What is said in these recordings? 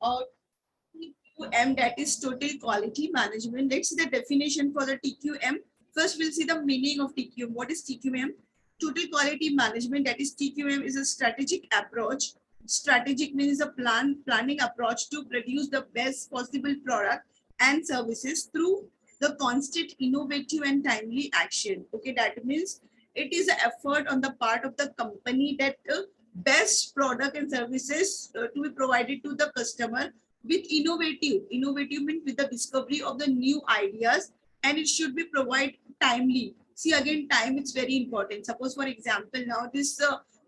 Uh, TQM, that is total quality management. Let's see the definition for the TQM. First, we'll see the meaning of TQM. What is TQM? Total quality management, that is TQM, is a strategic approach. Strategic means a planning approach to produce the best possible product and services through the constant innovative and timely action. Okay, that means it is an effort on the part of the company that best product and services to be provided to the customer with innovative means with the discovery of the new ideas, and it should be provided timely. See, again, time is very important. Suppose for example, now this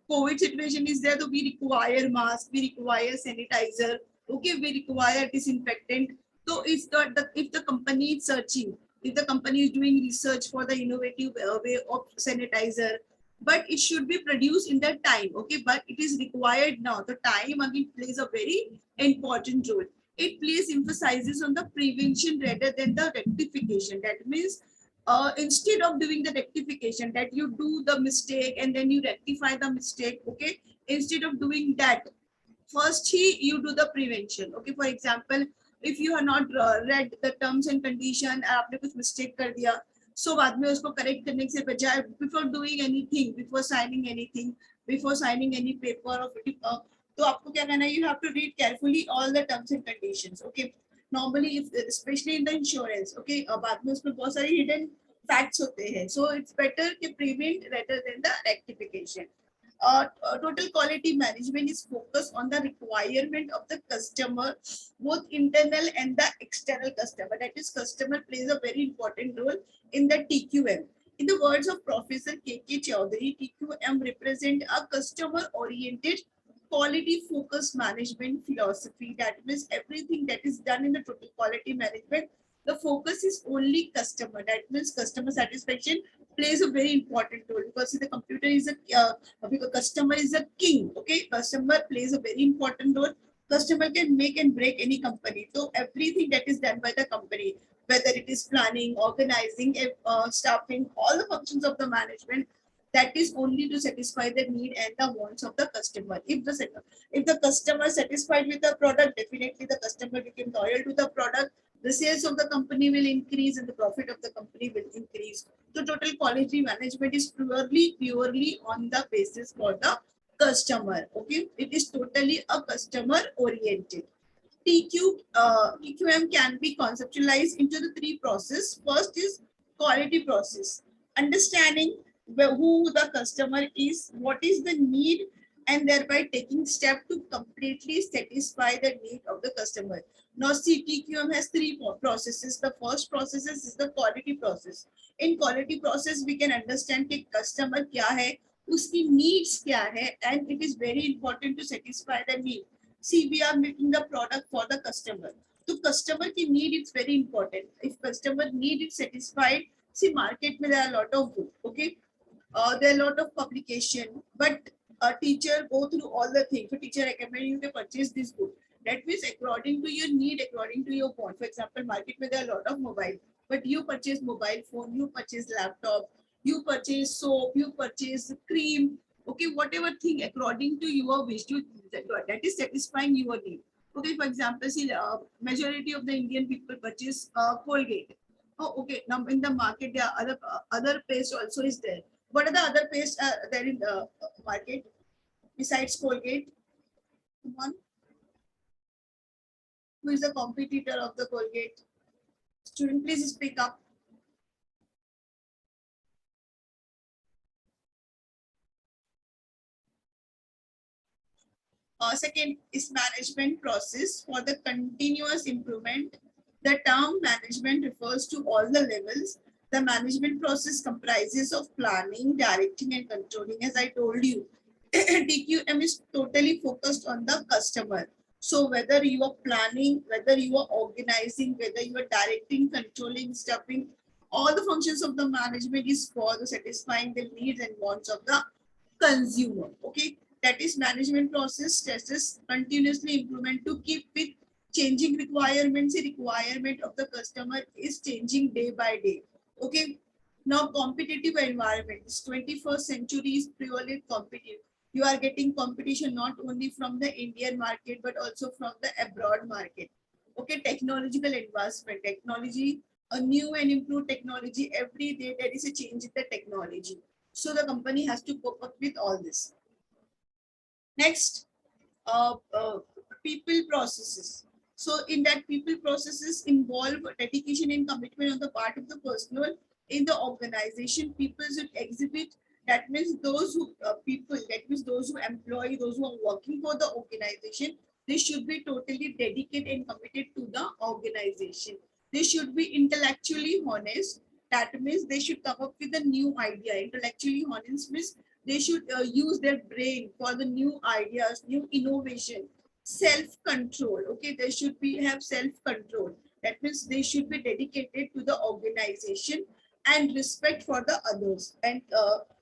COVID situation is there, so we require mask, we require sanitizer, okay, we require disinfectant. So it's if the company is searching, if the company is doing research for the innovative way of sanitizer, but it should be produced in that time, okay, but it is required now. The time again plays a very important role. It plays emphasizes on the prevention rather than the rectification. That means instead of doing the rectification, that you do the mistake and then you rectify the mistake, okay, instead of doing that, first you do the prevention. Okay, for example, if you have not read the terms and condition, आपने कुछ mistake कर दिया, so बाद में उसको correct करने से बजाय, before doing anything, before signing anything, before signing any paper or तो आपको क्या करना है, you have to read carefully all the terms and conditions. Okay, normally if, especially in the insurance, okay, बाद में उसमें बहुत सारी hidden facts होते हैं, so it's better to prevent rather than the rectification. Total quality management is focused on the requirement of the customer, both internal and the external customer. That is, customer plays a very important role in the TQM. In the words of Professor K.K. Chaudhary, TQM represent a customer-oriented, quality-focused management philosophy. That means everything that is done in the total quality management, the focus is only customer. That means customer satisfaction plays a very important role, because the computer is because customer is a king. Okay, customer plays a very important role. Customer can make and break any company. So everything that is done by the company, whether it is planning, organizing, staffing, all the functions of the management, that is only to satisfy the need and the wants of the customer. If the customer is satisfied with the product, definitely the customer become loyal to the product. The sales of the company will increase and the profit of the company will increase. So total quality management is purely on the basis for the customer. Okay, it is totally a customer oriented. TQM can be conceptualized into the three processes. First is quality process, understanding who the customer is, what is the need, and thereby taking step to completely satisfy the need of the customer. Now, TQM has three processes. The first process is the quality process. In quality process, we can understand कि customer क्या है, उसकी needs क्या है, and it is very important to satisfy the need. See, we are making the product for the customer. So customer की need is very important. If customer need is satisfied, see, market में there are a lot of book, okay, there are a lot of publication, but a teacher go through all the things. So teacher recommend you to purchase this book. That means according to your need, according to your want. For example, market में there are a lot of mobile, but you purchase mobile phone, you purchase laptop, you purchase soap, you purchase cream. Okay, whatever thing according to your wish, that is satisfying your need. Okay, for example, see, majority of the Indian people purchase Colgate. Oh, okay. Now in the market, there are other paste also is there. What are the other paste there in the market besides Colgate? Come on. Who is the competitor of the Colgate? Student, please speak up. Second is management process for the continuous improvement. The term management refers to all the levels. The management process comprises of planning, directing, and controlling. As I told you, TQM is totally focused on the customer. So whether you are planning, whether you are organizing, whether you are directing, controlling, stuffing, all the functions of the management is for the satisfying the needs and wants of the consumer. Okay, that is management process stresses continuously improvement to keep with changing requirements. The requirement of the customer is changing day by day. Okay, now competitive environment. This 21st century is purely competitive. You are getting competition not only from the Indian market, but also from the abroad market. Okay, technological advancement, technology, a new and improved technology. Every day there is a change in the technology. So the company has to cope up with all this. Next, uh, uh, people processes. So in that people processes involve dedication and commitment on the part of the personnel in the organization. People should exhibit, that means those who people, that means those who employ, those who are working for the organization, they should be totally dedicated and committed to the organization. They should be intellectually honest. That means they should come up with a new idea. Intellectually honest means they should use their brain for the new ideas, new innovation. Self-control. Okay, they should be have self-control. That means they should be dedicated to the organization and respect for the others. And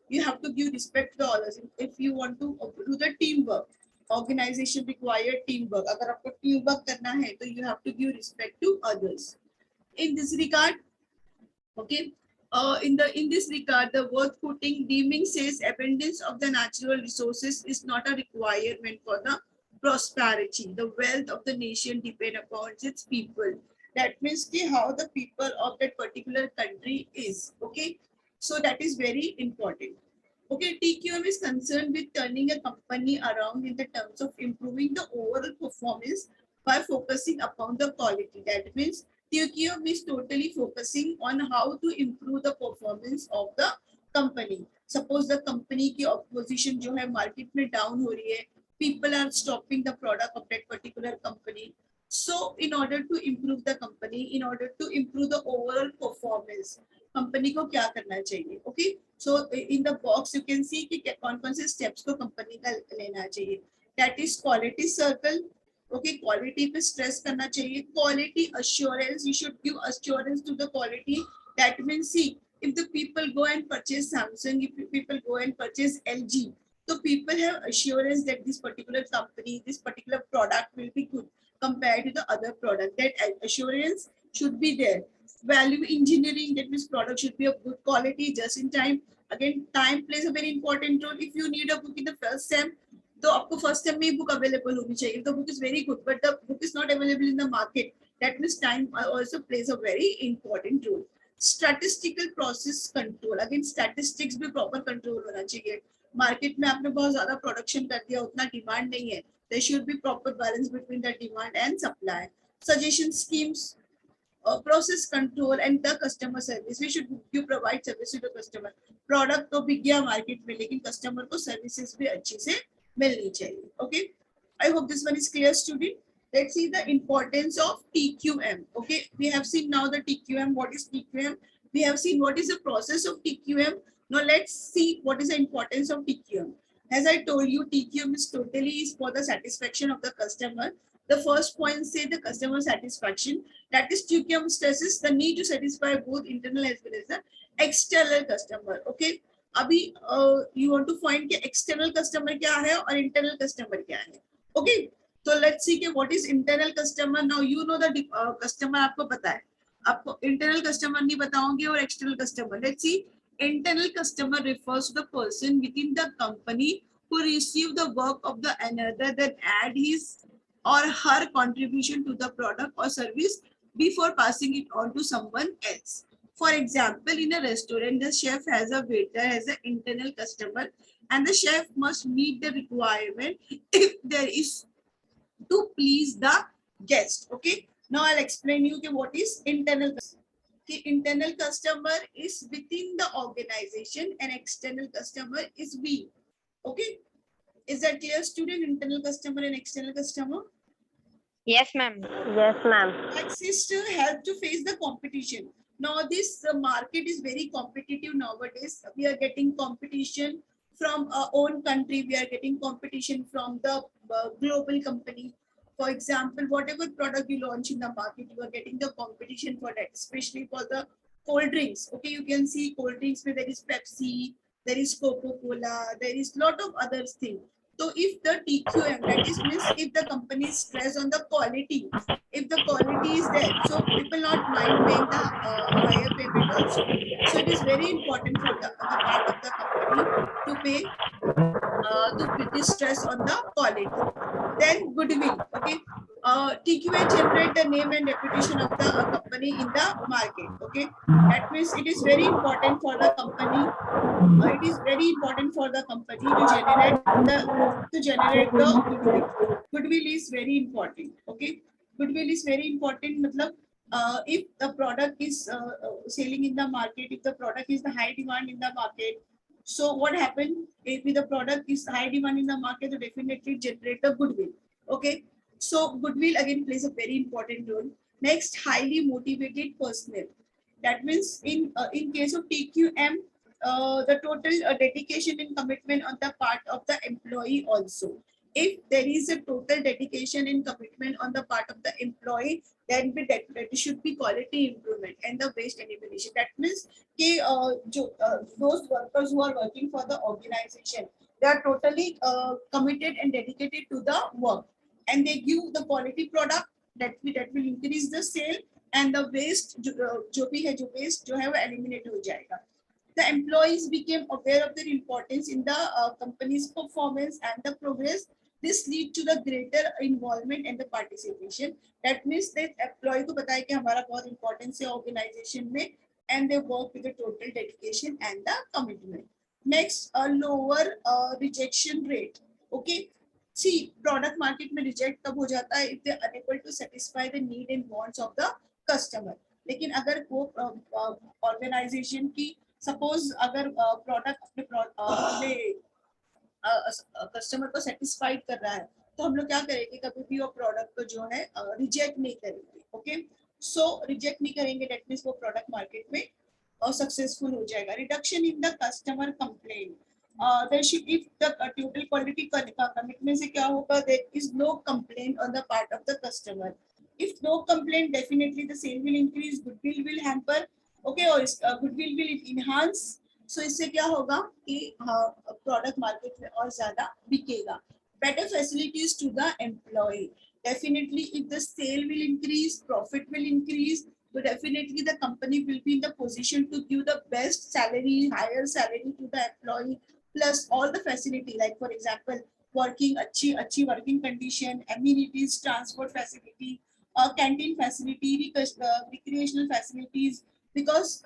you have to give respect to the others. If you want to do the teamwork, organization require teamwork. अगर आपको teamwork करना है, तो you have to give respect to others. In this regard, okay, in this regard, the worth putting deeming says abundance of the natural resources is not a requirement for the prosperity. The wealth of the nation depend upon its people. That means how the people of that particular country is. Okay, so that is very important. Okay, TQM is concerned with turning a company around in the terms of improving the overall performance by focusing upon the quality. That means TQM is totally focusing on how to improve the performance of the company. Suppose the company की opposition जो है market में down हो रही है, people are stopping the product of that particular company. So in order to improve the company, in order to improve the overall performance, company को क्या करना चाहिए? Okay, so in the box you can see कि कौन-कौन से steps को company का लेना चाहिए. That is quality circle. Okay, quality पे stress करना चाहिए. Quality assurance, you should give assurance to the quality. That means see, if the people go and purchase Samsung, if people go and purchase LG, so people have assurance that this particular company, this particular product will be good compared to the other product. That assurance should be there. Value engineering, that means product should be of good quality, just in time. Again, time plays a very important role. If you need a book in the first sem, तो आपको first time में book available होनी चाहिए. The book is very good, but the book is not available in the market. That means time also plays a very important role. Statistical process control, again statistics भी proper control होना चाहिए. Market में आपने बहुत ज्यादा production कर दिया, उतना डिमांड नहीं है. There should be proper balance between the demand and supply. Suggestion schemes, process control and the customer service. We should you provide service to the customer. Product तो बिक गया मार्केट में, लेकिन कस्टमर को सर्विसेज भी अच्छी से मिलनी चाहिए. Okay, I hope this one is clear, student. Let's see the importance of TQM. Okay, we have seen now the TQM. What is TQM? We have seen what is the process of TQM. Now let's see what is the importance of TQM. As I told you, TQM is totally is for the satisfaction of the customer. The first point say the customer satisfaction. That is TQM stresses the need to satisfy both internal as well as the external customer. Okay, अभी you want to find कि external customer क्या है और internal customer क्या है. Okay, so let's see कि what is internal customer. Now you know the customer आपको पता है, आपको internal customer नहीं बताऊंगी और external customer. Let's see, internal customer refers to the person within the company who receive the work of the another that add his or her contribution to the product or service before passing it on to someone else. For example, in a restaurant, the chef has a waiter as an internal customer, and the chef must meet the requirement if there is to please the guest. Okay, now I'll explain you what is internal customer. The internal customer is within the organization and external customer is we. Okay, is that clear, student? Internal customer and external customer. Yes, ma'am. Yes, ma'am. Access to help to face the competition. Now this market is very competitive nowadays. We are getting competition from our own country. We are getting competition from the global company. For example, whatever product you launch in the market, you are getting the competition for that, especially for the cold drinks. Okay, you can see cold drinks where there is Pepsi, there is Coca-Cola, there is lot of other things. So if the TQM, that is means if the company stress on the quality, if the quality is there, so people not mind paying the higher payment also. So it is very important for the part of the company to pay to put this stress on the quality. Then goodwill. Okay. TQA generate the name and reputation of the company in the market. Okay. That means it is very important for the company. It is very important for the company to generate the goodwill. Goodwill is very important. Okay. Goodwill is very important. Matlab, if the product is selling in the market, if the product is the high demand in the market, so what happened if the product is high demand in the market, so definitely generate the goodwill. Okay, so goodwill again plays a very important role. Next, highly motivated personnel. That means in case of TQM, the total dedication and commitment on the part of the employee also. If there is a total dedication and commitment on the part of the employee, then that should be quality improvement and the waste elimination. That means those workers who are working for the organization, they are totally committed and dedicated to the work, and they give the quality product that will increase the sale, and the waste जो भी है जो waste जो है वो eliminate हो जाएगा. The employees became aware of their importance in the company's performance and the progress. This lead to the greater involvement and the participation. That means that employee को पता है कि हमारा बहुत importance है organization में, and they work with the total dedication and the commitment. Next, a lower rejection rate. Okay. See, product market में reject कब हो जाता है if they are unable to satisfy the need and wants of the customer. लेकिन अगर वो organization की suppose अगर प्रोडक्ट अपने कस्टमर को सेटिस्फाइड कर रहा है, तो हम लोग क्या करेंगे, कभी भी वो प्रोडक्ट को जो है रिजेक्ट नहीं करेंगे. ओके, सो रिजेक्ट नहीं करेंगे, दैट मींस वो प्रोडक्ट मार्केट में सक्सेसफुल हो जाएगा. Reduction in the customer complaint. if the total quality commitment से क्या होगा, there is no complaint on the part of the customer. If no complaint, definitely the sale will increase, goodwill will hamper. Okay, और goodwill will enhance. सो इससे क्या होगा कि product market में और ज्यादा बिकेगा. Better facilities to the employ. Definitely if the sale will increase, profit will increase, so definitely the company will be in the position to give the best salary, higher salary to the employee, plus all the facility, like for example working अच्छी working condition, amenities, transport facility, canteen facility, recreational facilities, because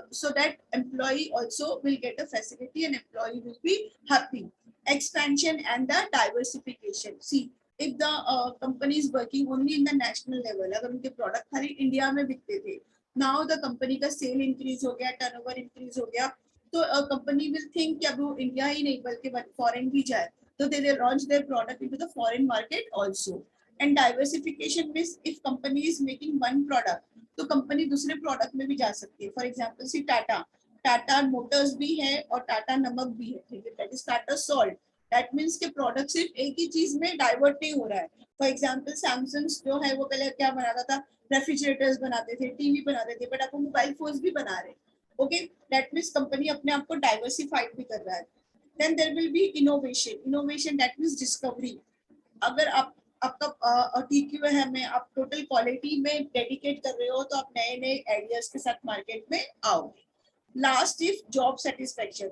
so that employee also will get a facility and employee will be happy. Expansion and the diversification. See, if the company is working only in the national level, अगर उनके product खाली India में बिकते थे, now the company का sale increase हो गया, turnover increase हो गया, तो company will think कि अब वो इंडिया ही नहीं बल्कि foreign भी जाए, तो they launch their product into the foreign market also. And diversification means if company is making one product, तो कंपनी दूसरे प्रोडक्ट में भी जा सकती है. For example see Tata Motors भी है और टाटा नमक भी है, ठीक है, that is Tata salt. That means के प्रोडक्ट सिर्फ एक ही चीज में डाइवर्ट नहीं हो रहा है. फॉर एग्जांपल सैमसंग जो है वो पहले क्या बनाता था, रेफ्रिजरेटर्स बनाते थे, टीवी बनाते थे, बट अब वो मोबाइल फोन्स भी बना रहे. ओके, दैट मींस कंपनी अपने आप को डाइवर्सिफाइड भी कर रहा है. Then there will be innovation that means discovery. अगर आपका टीक्यू है में आप टोटल क्वालिटी में डेडिकेट कर रहे हो, तो आप नए नए आइडियाज के साथ मार्केट में आओगे. Last if job satisfaction.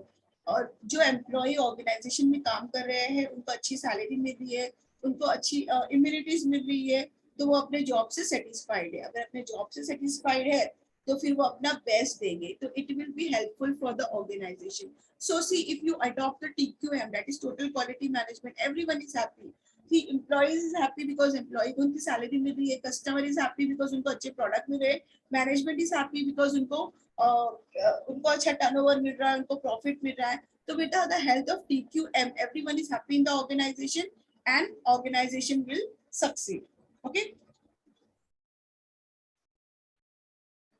और जो एम्प्लॉय ऑर्गेनाइजेशन में काम कर रहे हैं उनको अच्छी सैलरी मिल रही है, उनको अच्छी इम्यूनिटीज मिल रही है, तो वो अपने जॉब से सेटिस्फाइड है. अगर अपने जॉब से सेटिस्फाइड है तो फिर वो अपना बेस्ट देंगे, तो it will be helpful for the organisation. So see, if you adopt the TQM, that is total quality management, everyone is happy. The employees is happy because employee को उनकी सैलरी मिल रही है, कस्टमर इज हैप्पी बिकॉज उनको अच्छे product मिल रहे हैं, management is happy because उनको अच्छा टर्नओवर मिल रहा है, उनको प्रॉफिट मिल रहा है. तो बेटा the health of TQM, everyone is happy in the organisation and organisation will succeed. Okay.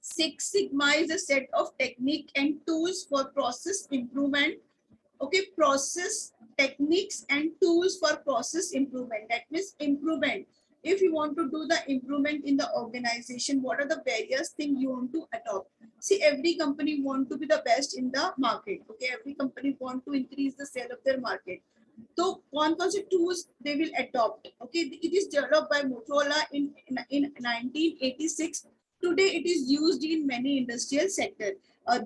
Six Sigma is a set of technique and tools for process improvement. Okay, process techniques and tools for process improvement. That means improvement. If you want to do the improvement in the organization, what are the various things you want to adopt? See, every company want to be the best in the market. Okay, every company want to increase the sale of their market. तो कौन कौन से tools they will adopt? Okay, it is developed by Motorola in 1986. Today it is used in many industrial sector.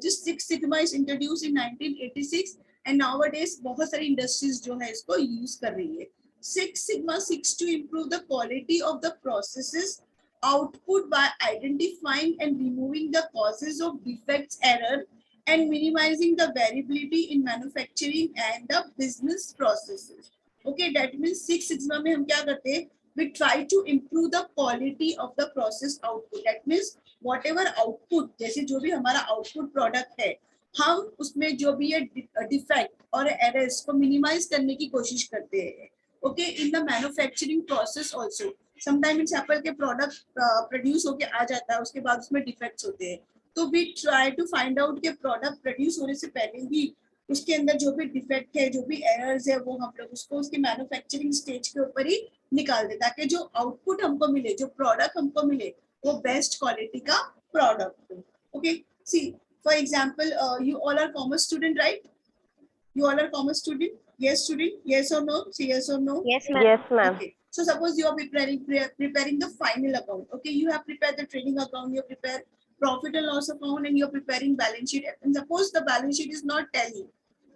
This Six Sigma is introduced in 1986 and nowadays बहुत सारी industries जो है इसको use कर रही है. Six Sigma seeks to improve the quality of the processes output by identifying and removing the causes of defects, error, and minimizing the variability in manufacturing and the business processes. Okay, that means Six Sigma में हम क्या करते हैं? We try to improve the quality of the process output. That means whatever output, जैसे जो भी हमारा output product है, हम उसमें जो भी ये डिफेक्ट और एरर्स को मिनिमाइज करने की कोशिश करते हैं. Okay, in the manufacturing process also sometime it's Apple के प्रोडक्ट प्रोड्यूस होके आ जाता है, उसके बाद उसमें डिफेक्ट्स होते हैं. तो we try to find out के प्रोडक्ट प्रोड्यूस होने से पहले भी उसके अंदर जो भी डिफेक्ट है, जो भी एरर्स है, वो हम लोग उसको उसके मैन्युफैक्चरिंग स्टेज के ऊपर ही निकाल दे, ताकि जो आउटपुट हमको मिले, जो प्रोडक्ट हमको मिले, वो बेस्ट क्वालिटी का प्रोडक्ट हो. Okay, see for example you all are commerce student, right? You all are commerce student? Yes, student? Yes or no? Say yes or no. Yes, ma'am. Yes, ma'am. Okay. So suppose you are preparing the final account. Okay, you have prepared the trading account, you have prepared profit and loss account, and you are preparing balance sheet. And suppose the balance sheet is not tally.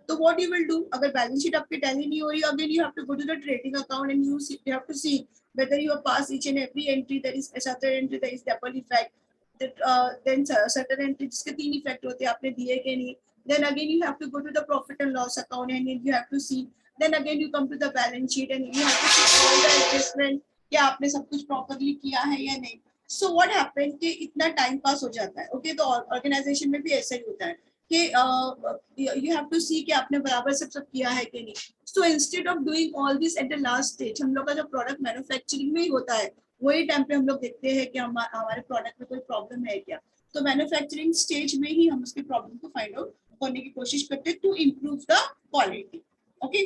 So what you will do? अगर balance sheet आपके tally नहीं हो रही, again you have to go to the trading account and you have to see whether you have passed each and every entry. There is a certain entry, there is double effect. Then certain entry जिसके 3 effect होते हैं, आपने दिए के नहीं. Then again you have to go to the profit and loss account and you have to see. Then again you come to the balance sheet and you have to see all the adjustment, क्या आपने सब कुछ properly किया है या नहीं. So what happened कि इतना time pass हो जाता है. Okay, तो organization में भी ऐसा ही होता है कि you have to see कि आपने बराबर सब किया है कि नहीं. So instead of doing all this at the last stage, हम लोग का जो product manufacturing में ही होता है, वही टाइम पे हम लोग देखते हैं कि हमारे प्रोडक्ट में कोई प्रॉब्लम है क्या. तो मैन्युफैक्चरिंग स्टेज में ही हम उसके प्रॉब्लम को फाइंड आउट करने की कोशिश करते हैं to improve the quality. Okay,